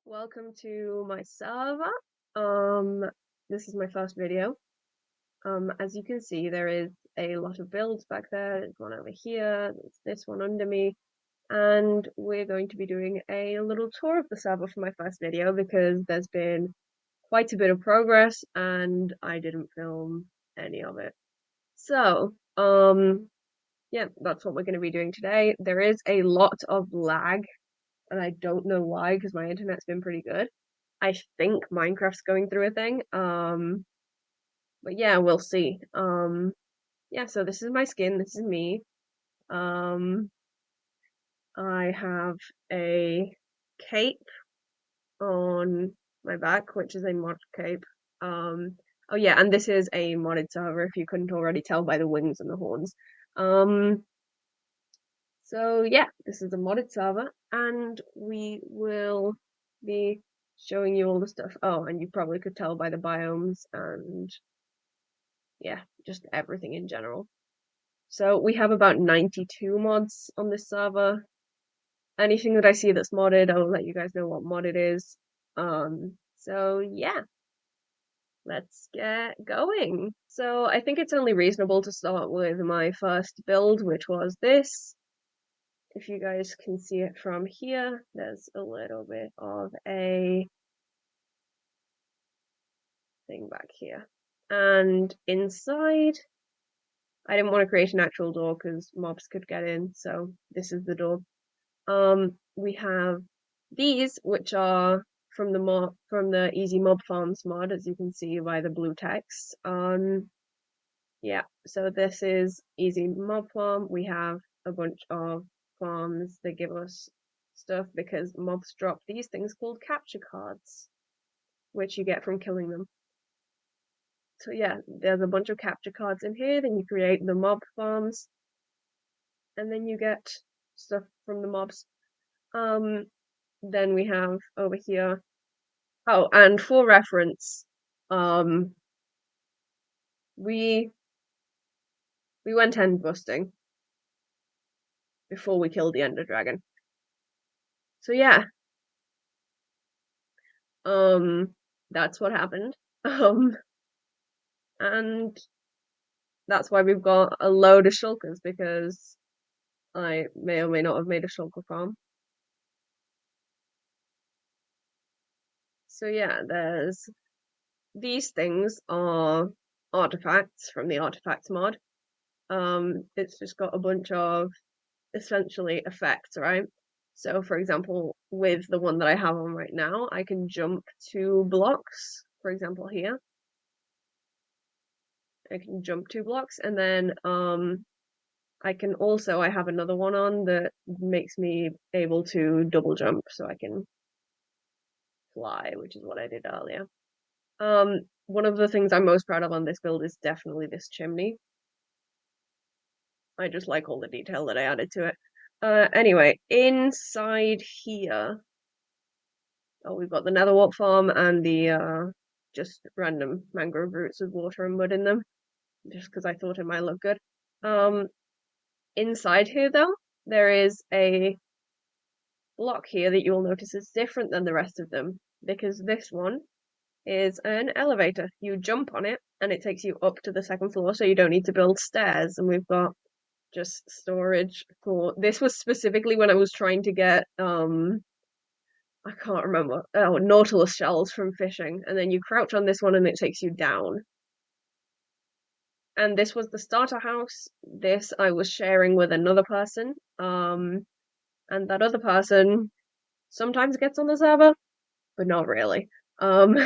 Welcome to my server. Um, this is my first video. As you can see, there is a lot of builds back there. There's one over here, there's this one under me, and we're going to be doing a little tour of the server for my first video because there's been quite a bit of progress and I didn't film any of it. So, yeah, that's what we're going to be doing today. There is a lot of lag, and I don't know why because my internet's been pretty good. I think Minecraft's going through a thing. But yeah, we'll see. Yeah, so this is my skin. This is me. Um, I have a cape on my back, which is a mod cape. Oh yeah, and this is a modded server, if you couldn't already tell by the wings and the horns. Um, so yeah, this is a modded server, and we will be showing you all the stuff. Oh, and you probably could tell by the biomes and yeah, just everything in general. So we have about 92 mods on this server. Anything that I see that's modded, I'll let you guys know what mod it is. So yeah, let's get going. So I think it's only reasonable to start with my first build, which was this. If you guys can see it from here, there's a little bit of a thing back here. And inside, I didn't want to create an actual door because mobs could get in, so this is the door. We have these, which are from the Easy Mob Farms mod, as you can see by the blue text. Yeah, so this is Easy Mob Farm. We have a bunch of farms that give us stuff because mobs drop these things called capture cards, which you get from killing them. So yeah, there's a bunch of capture cards in here. Then you create the mob farms, and then you get stuff from the mobs. Then we have over here. Oh, and for reference, um, we went end busting before we killed the Ender Dragon. So yeah, that's what happened. Um, and that's why we've got a load of shulkers because I may or may not have made a shulker farm. So yeah, there's these things are artifacts from the artifacts mod. It's just got a bunch of essentially effects, right? So, for example, with the one that I have on right now, I can jump 2 blocks, for example, here. I can jump 2 blocks, and then I have another one on that makes me able to double jump, so I can fly, which is what I did earlier. One of the things I'm most proud of on this build is definitely this chimney. I just like all the detail that I added to it. Anyway, inside here, oh, we've got the nether wart farm and the just random mangrove roots with water and mud in them, just because I thought it might look good. Um, Inside here though, there is a block here that you'll notice is different than the rest of them because this one is an elevator. You jump on it and it takes you up to the second floor, so you don't need to build stairs. And we've got just storage for this was specifically when I was trying to get I can't remember. Oh, nautilus shells from fishing, and then you crouch on this one and it takes you down. And this was the starter house. This I was sharing with another person. And that other person sometimes gets on the server, but not really. Um,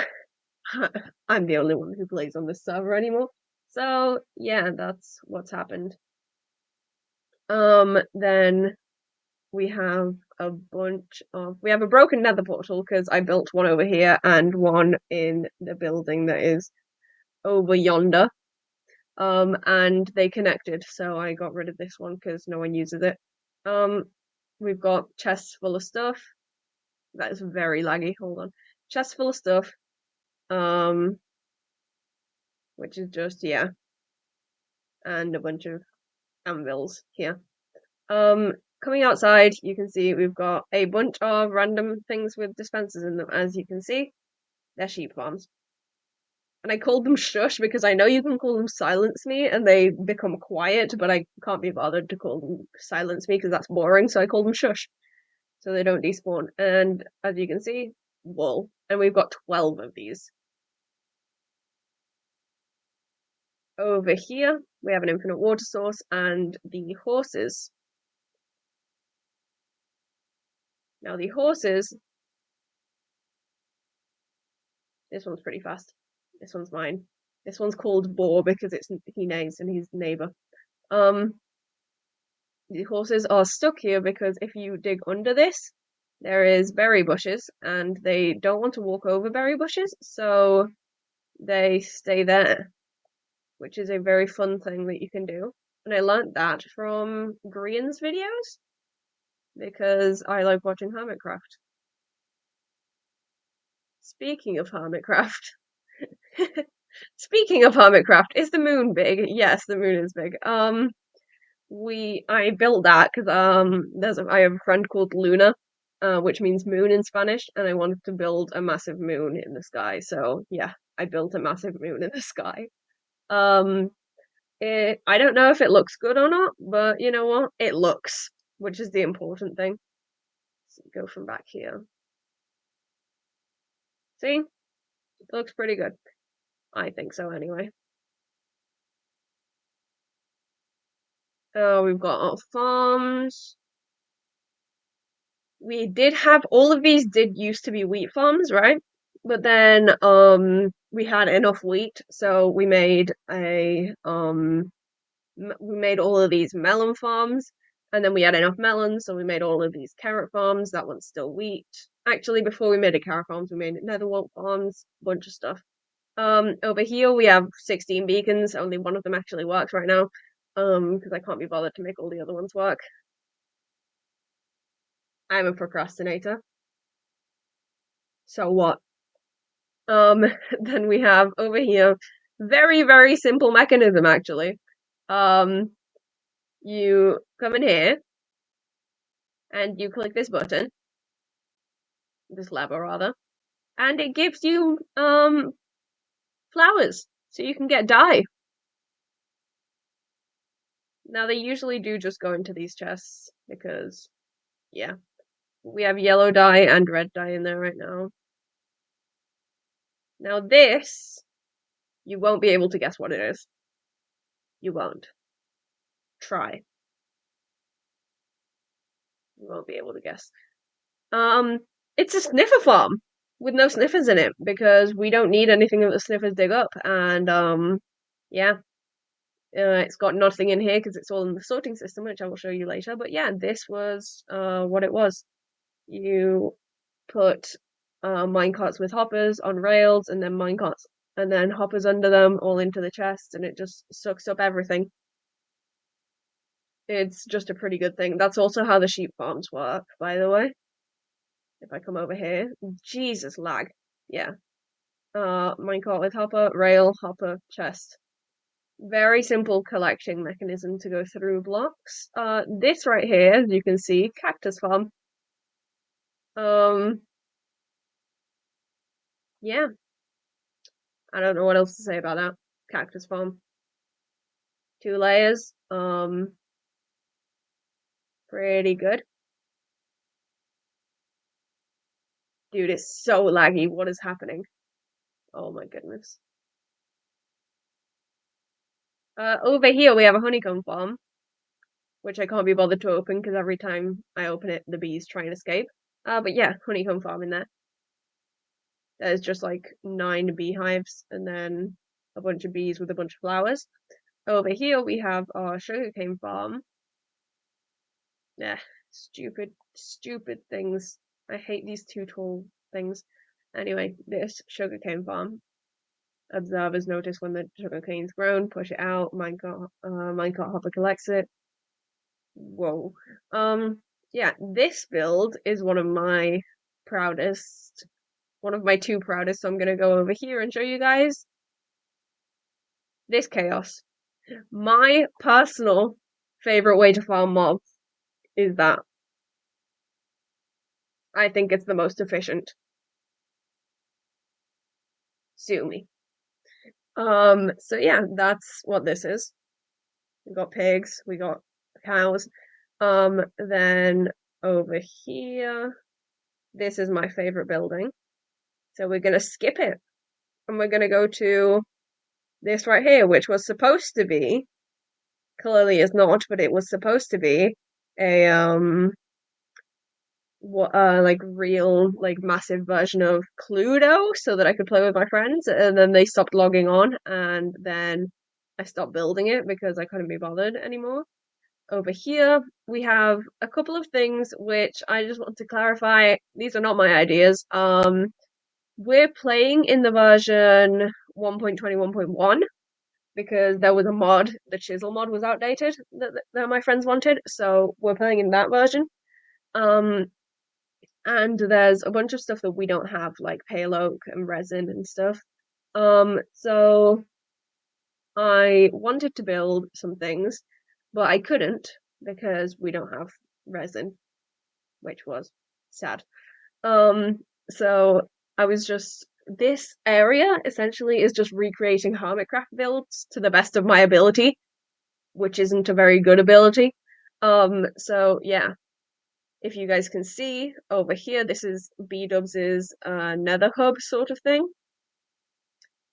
I'm the only one who plays on this server anymore. So yeah, that's what's happened. Then we have we have a broken nether portal because I built one over here and one in the building that is over yonder. And they connected, so I got rid of this one because no one uses it. We've got chests full of stuff. That is very laggy. Hold on. Chests full of stuff. Um, which is just and a bunch of anvils here. coming outside, you can see we've got a bunch of random things with dispensers in them. As you can see, they're sheep farms. And I called them shush because I know you can call them silence me and they become quiet, but I can't be bothered to call them silence me because that's boring, so I call them shush. So they don't despawn. And as you can see, wool. And we've got 12 of these. Over here, we have an infinite water source and the horses. Now the horses, this one's pretty fast. This one's mine. This one's called Boar because he neighs and he's the neighbor. The horses are stuck here because if you dig under this, there is berry bushes and they don't want to walk over berry bushes, so they stay there, which is a very fun thing that you can do. And I learnt that from Grian's videos because I like watching Hermitcraft. Speaking of Hermitcraft, is the moon big? Yes, the moon is big. I built that because I have a friend called Luna, which means moon in Spanish, and I wanted to build a massive moon in the sky. So yeah, I built a massive moon in the sky. I don't know if it looks good or not, but you know what? It looks, which is the important thing. Let's go from back here. See? It looks pretty good. I think so anyway. Oh, we've got our farms. We did have all of these did used to be wheat farms, right? But then we had enough wheat, so we made we made all of these melon farms, and then we had enough melons, so we made all of these carrot farms. That one's still wheat. Actually, before we made the carrot farms, we made netherwort farms, bunch of stuff. Over here we have 16 beacons. Only one of them actually works right now, because I can't be bothered to make all the other ones work. I'm a procrastinator. So what? Then we have over here, very, very simple mechanism actually. You come in here and you click this button, this lever rather, and it gives you flowers so you can get dye. Now they usually do just go into these chests because yeah, we have yellow dye and red dye in there right now. Now this, you won't be able to guess what it is. You won't. Try. You won't be able to guess. It's a sniffer farm with no sniffers in it because we don't need anything that the sniffers dig up, and yeah, it's got nothing in here because it's all in the sorting system, which I will show you later. But yeah, this was what it was. You put minecarts with hoppers on rails, and then minecarts, and then hoppers under them, all into the chest, and it just sucks up everything. It's just a pretty good thing. That's also how the sheep farms work, by the way. If I come over here, Jesus lag. Yeah. Minecart with hopper, rail, hopper, chest. Very simple collecting mechanism to go through blocks. This right here, as you can see, cactus farm. Yeah. I don't know what else to say about that. Cactus farm. 2 layers. Pretty good. Dude, it's so laggy. What is happening? Oh my goodness. Over here we have a honeycomb farm, which I can't be bothered to open because every time I open it, the bees try and escape. But yeah, honeycomb farm in there. There's just like 9 beehives and then a bunch of bees with a bunch of flowers. Over here we have our sugarcane farm. Yeah, stupid, stupid things. I hate these 2 tall things. Anyway, this sugarcane farm. Observers notice when the sugarcane's grown, push it out, minecart hopper collects it. Whoa. Yeah, this build is one of my proudest, one of my 2 proudest, so I'm gonna go over here and show you guys this chaos. My personal favorite way to farm mobs is that. I think it's the most efficient. Sue me. So yeah, that's what this is. We got pigs, we got cows. Then over here, this is my favorite building. So we're gonna skip it and we're gonna go to this right here, which was supposed to be, clearly is not, but it was supposed to be a what like real like massive version of Cluedo so that I could play with my friends, and then they stopped logging on, and then I stopped building it because I couldn't be bothered anymore. Over here we have a couple of things which I just want to clarify. These are not my ideas. We're playing in the version 1.21.1 because there was a mod, the chisel mod was outdated that my friends wanted, so we're playing in that version. Um, and there's a bunch of stuff that we don't have, like pale oak and resin and stuff. So I wanted to build some things, but I couldn't because we don't have resin, which was sad. So I was just this area essentially is just recreating Hermitcraft builds to the best of my ability, which isn't a very good ability. So yeah, if you guys can see over here, this is B-Dubs's Nether Hub sort of thing.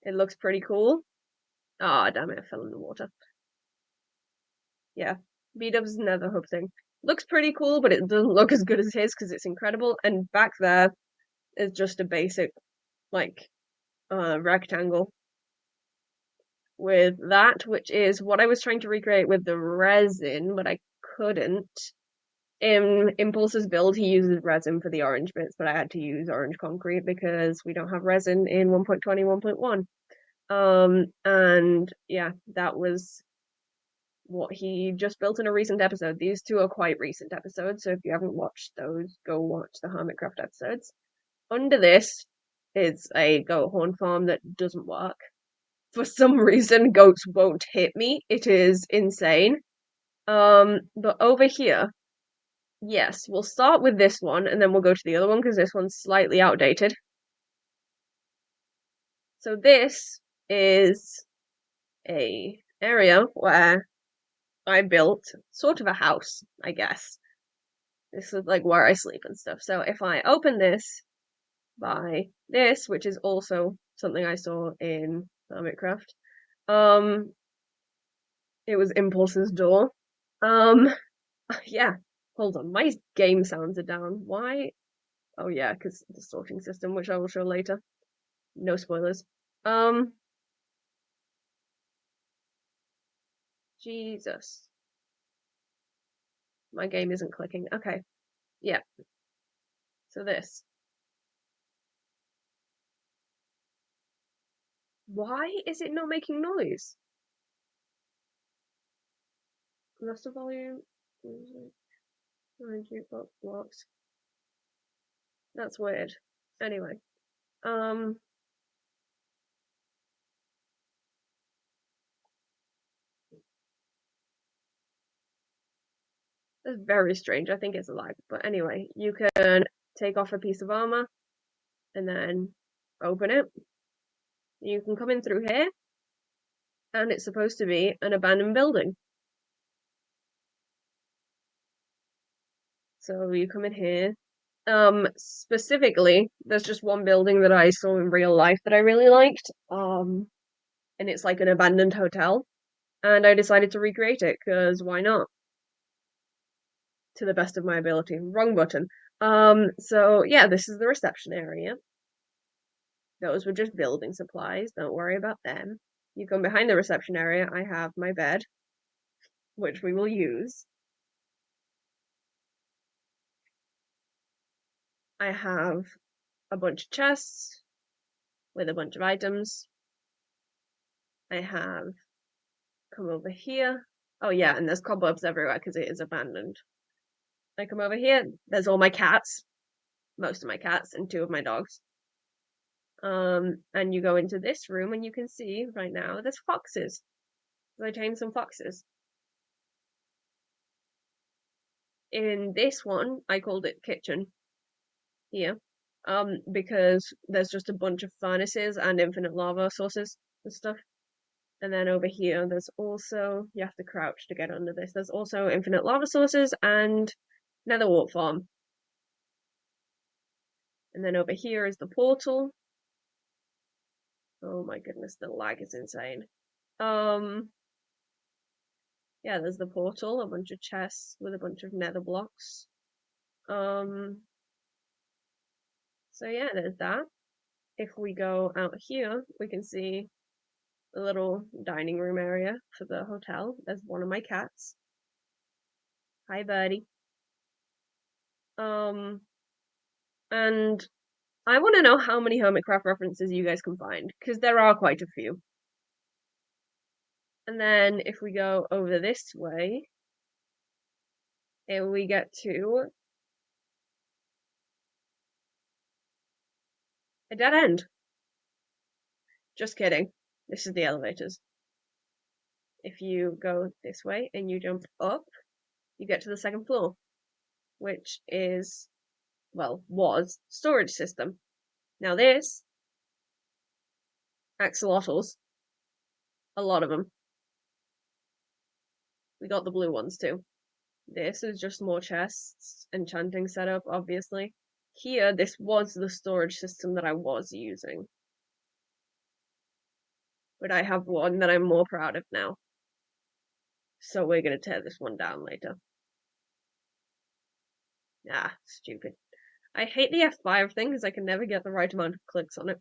It looks pretty cool. Ah, damn it, I fell in the water. Yeah, B-Dubs's Nether Hub thing. Looks pretty cool, but it doesn't look as good as his because it's incredible. And back there is just a basic, like, rectangle with that, which is what I was trying to recreate with the resin, but I couldn't. In Impulse's build, he uses resin for the orange bits, but I had to use orange concrete because we don't have resin in 1.20, 1.1. And yeah, that was what he just built in a recent episode. These two are quite recent episodes, so if you haven't watched those, go watch the Hermitcraft episodes. Under this is a goat horn farm that doesn't work. For some reason, goats won't hit me. It is insane. But over here, yes, we'll start with this one and then we'll go to the other one because this one's slightly outdated. So this is a area where I built sort of a house, I guess. This is like where I sleep and stuff. So if I open this by this, which is also something I saw in Hermitcraft, it was Impulse's door. Um, yeah. Hold on, my game sounds are down. Why? Oh yeah, because the sorting system, which I will show later. No spoilers. Um, Jesus. My game isn't clicking. Okay. Yeah. So this. Why is it not making noise? Master volume. Jukebox blocks. That's weird. Anyway. Um. That's very strange. I think it's a lag. But anyway, you can take off a piece of armor and then open it. You can come in through here, and it's supposed to be an abandoned building. So you come in here. Specifically, there's just one building that I saw in real life that I really liked. And it's like an abandoned hotel. And I decided to recreate it because why not? To the best of my ability. Wrong button. So yeah, this is the reception area. Those were just building supplies. Don't worry about them. You come behind the reception area. I have my bed, which we will use. I have a bunch of chests with a bunch of items. I have come over here. Oh yeah, and there's cobwebs everywhere because it is abandoned. I come over here. There's all my cats, most of my cats, and two of my dogs. And you go into this room and you can see right now there's foxes. I tamed some foxes. in this one, I called it kitchen here, because there's just a bunch of furnaces and infinite lava sources and stuff. And then over here, there's also, you have to crouch to get under this. There's also infinite lava sources and nether wart farm. And then over here is the portal. Oh my goodness, the lag is insane. Yeah, there's the portal, a bunch of chests with a bunch of nether blocks. So yeah, there's that. If we go out here, we can see a little dining room area for the hotel. There's one of my cats. Hi, buddy. And I want to know how many Hermitcraft references you guys can find, because there are quite a few. And then if we go over this way, here we get to a dead end. Just kidding. This is the elevators. If you go this way and you jump up, you get to the second floor, which is, well, was storage system. Now this, axolotls, a lot of them. We got the blue ones too. This is just more chests, enchanting setup, obviously. Here, this was the storage system that I was using. But I have one that I'm more proud of now. So we're gonna tear this one down later. Ah, stupid. I hate the F5 thing because I can never get the right amount of clicks on it.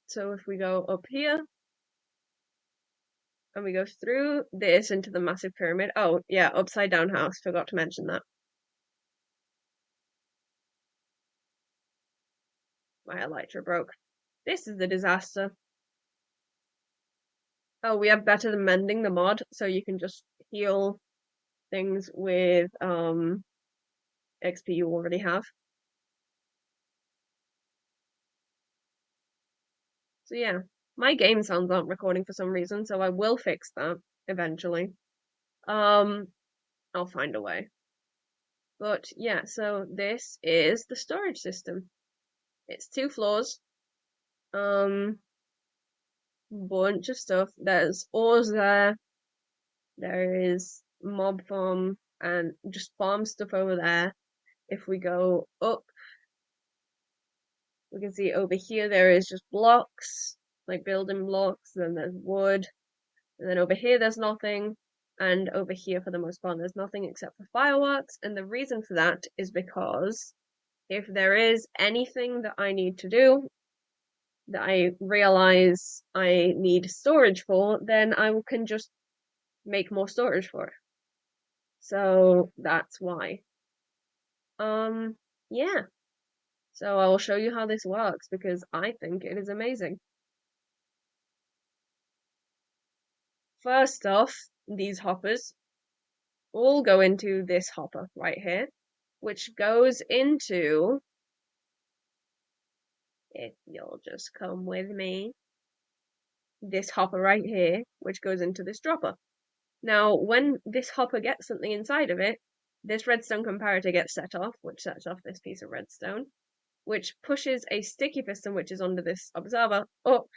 So if we go up here, and we go through this into the massive pyramid. Oh, yeah, upside down house. Forgot to mention that. My elytra broke. This is a disaster. Oh, we have better than mending the mod, so you can just heal things with XP you already have. So yeah, my game sounds aren't recording for some reason, so I will fix that eventually. I'll find a way. But yeah, so this is the storage system. It's 2 floors. Bunch of stuff. There's ores there. There is mob farm and just farm stuff over there. If we go up, we can see over here there is just blocks, like building blocks, then there's wood, and then over here there's nothing, and over here for the most part there's nothing except for fireworks, and the reason for that is because if there is anything that I need to do that I realize I need storage for, then I can just make more storage for it. So that's why. Yeah. So I will show you how this works because I think it is amazing. First off, these hoppers all go into this hopper right here, which goes into, if you'll just come with me, this hopper right here, which goes into this dropper. Now, when this hopper gets something inside of it, this redstone comparator gets set off, which sets off this piece of redstone, which pushes a sticky piston, which is under this observer, up,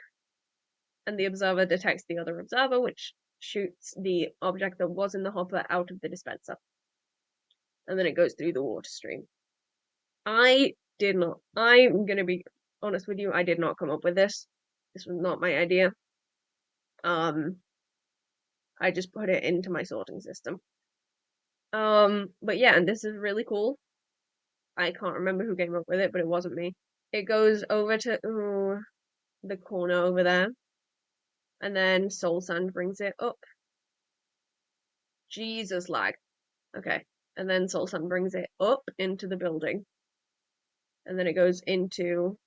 and the observer detects the other observer, which shoots the object that was in the hopper out of the dispenser. And then it goes through the water stream. I'm gonna be honest with you, I did not come up with this. This was not my idea. I just put it into my sorting system. But yeah, and this is really cool. I can't remember who came up with it, but it wasn't me. It goes over to the corner over there, and then Soul Sand brings it up. Jesus, lag. Okay, and then Soul Sand brings it up into the building, and then it goes into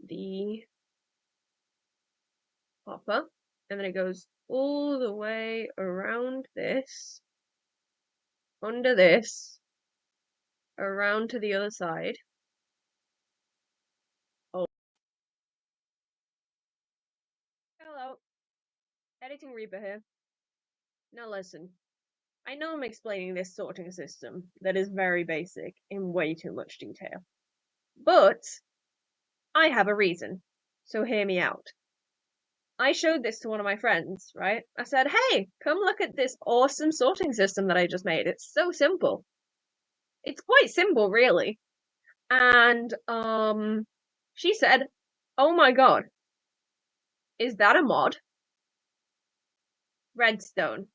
the hopper, and then it goes all the way around this, under this, around to the other side. Oh, hello. Editing Reaper here. Now listen. I know I'm explaining this sorting system that is very basic in way too much detail, but I have a reason, so hear me out. I showed this to one of my friends, right? I said, hey, come look at this awesome sorting system that I just made. It's so simple. It's quite simple, really. And she said, oh my god, is that a mod? Redstone.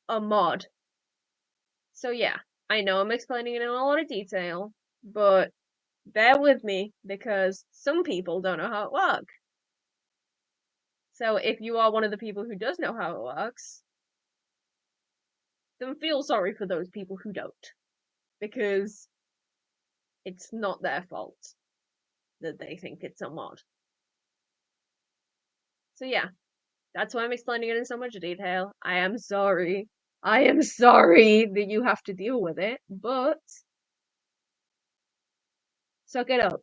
A mod. So yeah, I know I'm explaining it in a lot of detail, but bear with me because some people don't know how it works. So if you are one of the people who does know how it works, then feel sorry for those people who don't. Because it's not their fault that they think it's a mod. So yeah, that's why I'm explaining it in so much detail. I am sorry. I am sorry that you have to deal with it, but suck it up.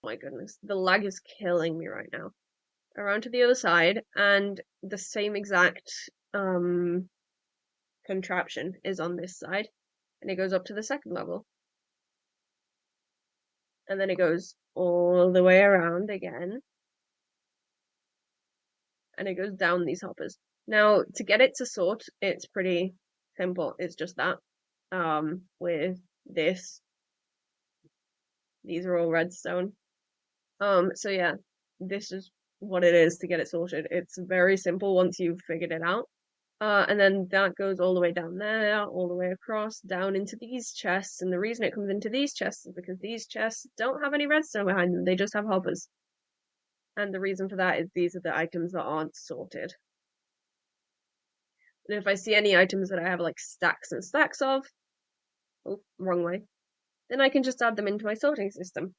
Oh my goodness, the lag is killing me right now. Around to the other side, and the same exact contraption is on this side, and it goes up to the second level. And then it goes all the way around again, and it goes down these hoppers. Now, to get it to sort, it's pretty simple. It's just that. With this, these are all redstone. So yeah, this is what it is to get it sorted. It's very simple once you've figured it out. And then that goes all the way down there, all the way across, down into these chests. And the reason it comes into these chests is because these chests don't have any redstone behind them. They just have hoppers. And the reason for that is these are the items that aren't sorted. And if I see any items that I have like stacks and stacks of, oh, wrong way, then I can just add them into my sorting system.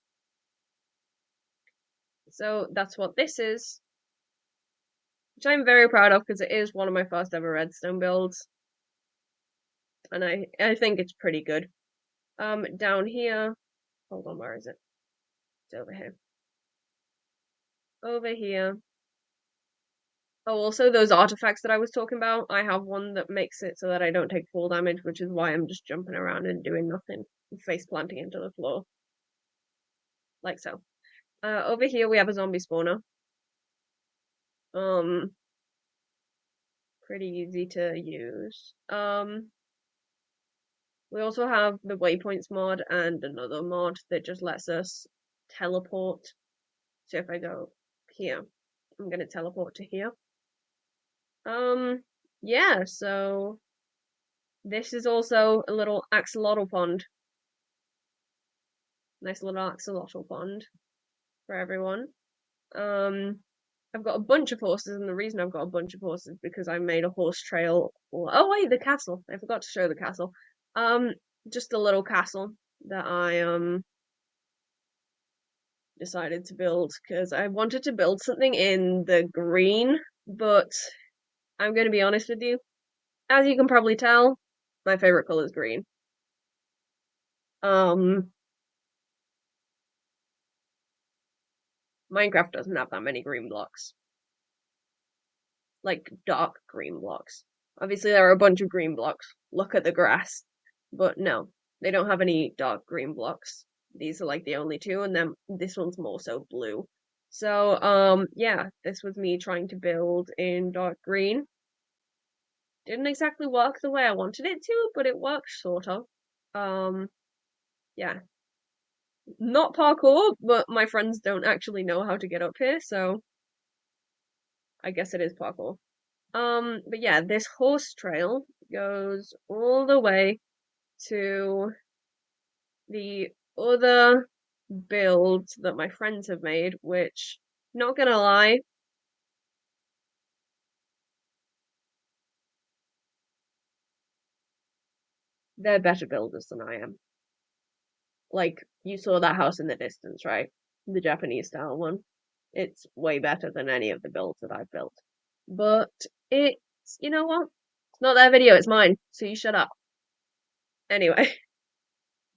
So that's what this is, which I'm very proud of because it is one of my first ever redstone builds. And I think it's pretty good. Down here, hold on, where is it? It's over here. Over here. Oh, also those artifacts that I was talking about, I have one that makes it so that I don't take fall damage, which is why I'm just jumping around and doing nothing, face planting into the floor. Like so. Over here we have a zombie spawner. Pretty easy to use. We also have the waypoints mod and another mod that just lets us teleport. So if I go here, I'm gonna teleport to here. Yeah, so this is also a little axolotl pond. Nice little axolotl pond for everyone. I've got a bunch of horses, and the reason I've got a bunch of horses is because I made a horse trail. Oh wait, the castle. I forgot to show the castle. Just a little castle that I decided to build because I wanted to build something in the green, but I'm going to be honest with you. As you can probably tell, my favorite color is green. Minecraft doesn't have that many green blocks. Like dark green blocks. Obviously, there are a bunch of green blocks. Look at the grass. But no, they don't have any dark green blocks. These are like the only two, and then this one's more so blue. So, yeah, this was me trying to build in dark green. Didn't exactly work the way I wanted it to, but it worked sort of. Yeah. Not parkour, but my friends don't actually know how to get up here, so I guess it is parkour. But yeah, this horse trail goes all the way to the other builds that my friends have made, which, not gonna lie, they're better builders than I am. Like, you saw that house in the distance, right? The Japanese style one. It's way better than any of the builds that I've built. But it's, you know what? It's not their video, it's mine, so you shut up. Anyway,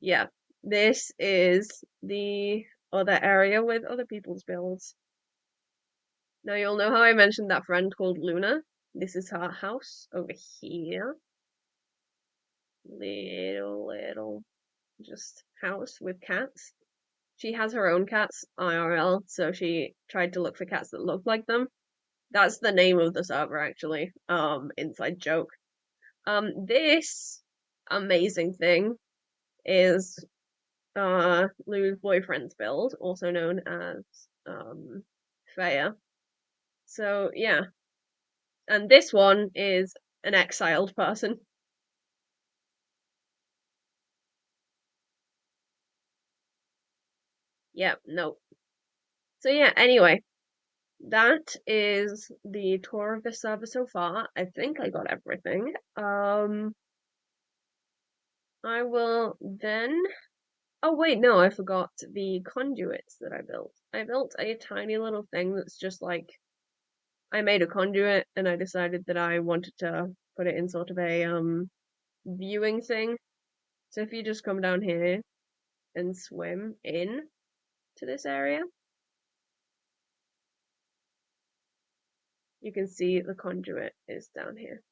yeah, this is the other area with other people's builds. Now you'll know how I mentioned that friend called Luna. This is her house over here. Little just house with cats. She has her own cats, IRL, so she tried to look for cats that look like them. That's the name of the server, actually. Inside joke. This amazing thing is Lou's boyfriend's build, also known as Freya. So yeah, and this one is an exiled person. Yeah, no. So yeah, anyway, that is the tour of the server so far. I think I got everything. I will then. Oh wait, no, I forgot the conduits that I built. I built a tiny little thing that's just like I made a conduit and I decided that I wanted to put it in sort of a viewing thing. So if you just come down here and swim in to this area, you can see the conduit is down here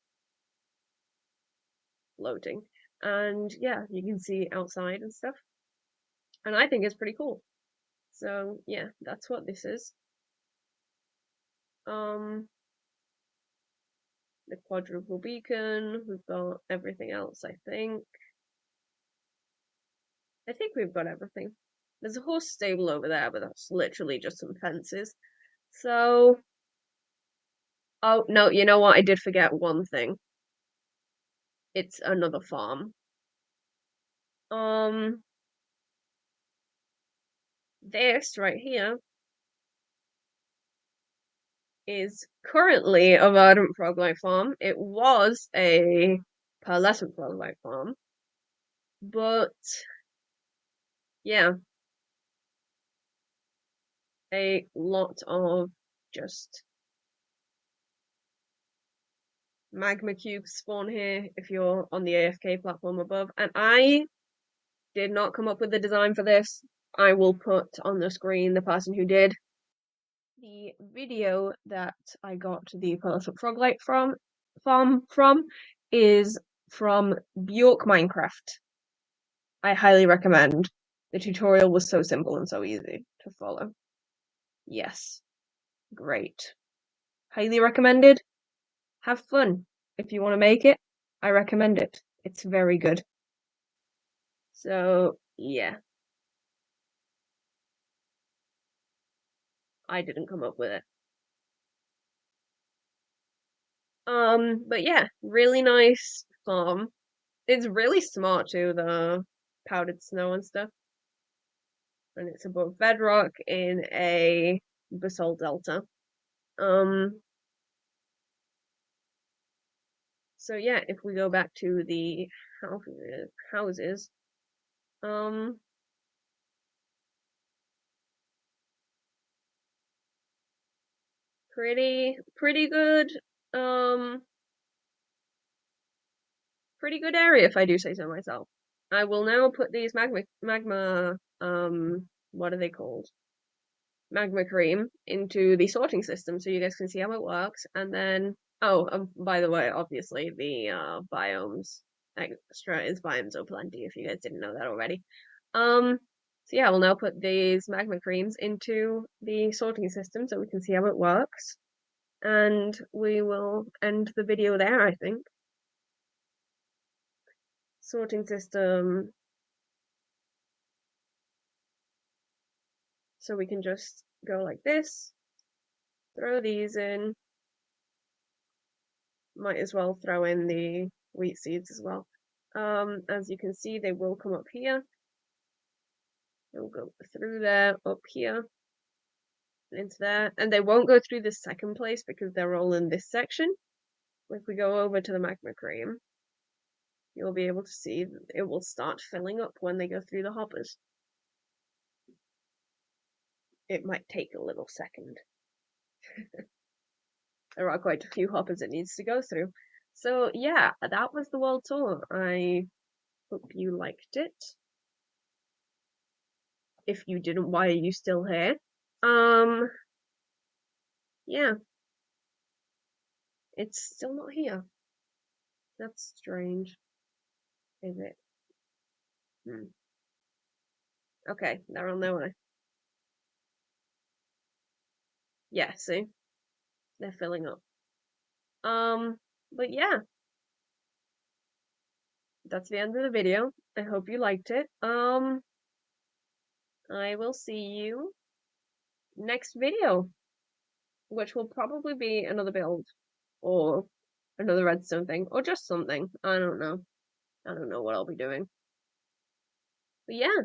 floating. And yeah, you can see outside and stuff. And I think it's pretty cool. So yeah, that's what this is. Um the quadruple beacon, we've got everything else, I think. I think we've got everything. There's a horse stable over there, but that's literally just some fences. So, oh no, you know what? I did forget one thing. It's another farm. Um, this right here is currently a verdant froglight farm. It was a pearlescent froglight farm, but yeah, a lot of just magma cubes spawn here if you're on the AFK platform above. And I did not come up with the design for this. I will put on the screen the person who did. The video that I got the Pearlescent Froglight farm from is from Bjork Minecraft. I highly recommend. The tutorial was so simple and so easy to follow. Yes, great. Highly recommended. Have fun. If you want to make it, I recommend it. It's very good. So, yeah, I didn't come up with it. But yeah, really nice farm. It's really smart too, the powdered snow and stuff. And it's above bedrock in a basalt delta. Um, so yeah, if we go back to the houses, um, pretty good, um, pretty good area if I do say so myself. I will now put these magma, what are they called? Magma cream into the sorting system so you guys can see how it works. And then, oh, by the way, obviously the biomes extra is biomes O plenty if you guys didn't know that already. So yeah, we'll now put these magma creams into the sorting system so we can see how it works. And we will end the video there, I think. Sorting system. So we can just go like this, throw these in. Might as well throw in the wheat seeds as well. As you can see, they will come up here. They'll go through there, up here, into there, and they won't go through the second place because they're all in this section. If we go over to the magma cream, you'll be able to see that it will start filling up when they go through the hoppers. It might take a little second. There are quite a few hoppers it needs to go through. So yeah, that was the world tour. I hope you liked it. If you didn't, why are you still here? Yeah, It's still not here. That's strange. Is it? Hmm. Okay, they're on their way. Yeah, see? They're filling up. But yeah, that's the end of the video. I hope you liked it. I will see you next video, which will probably be another build or another redstone thing or just something. I don't know. I don't know what I'll be doing. But yeah.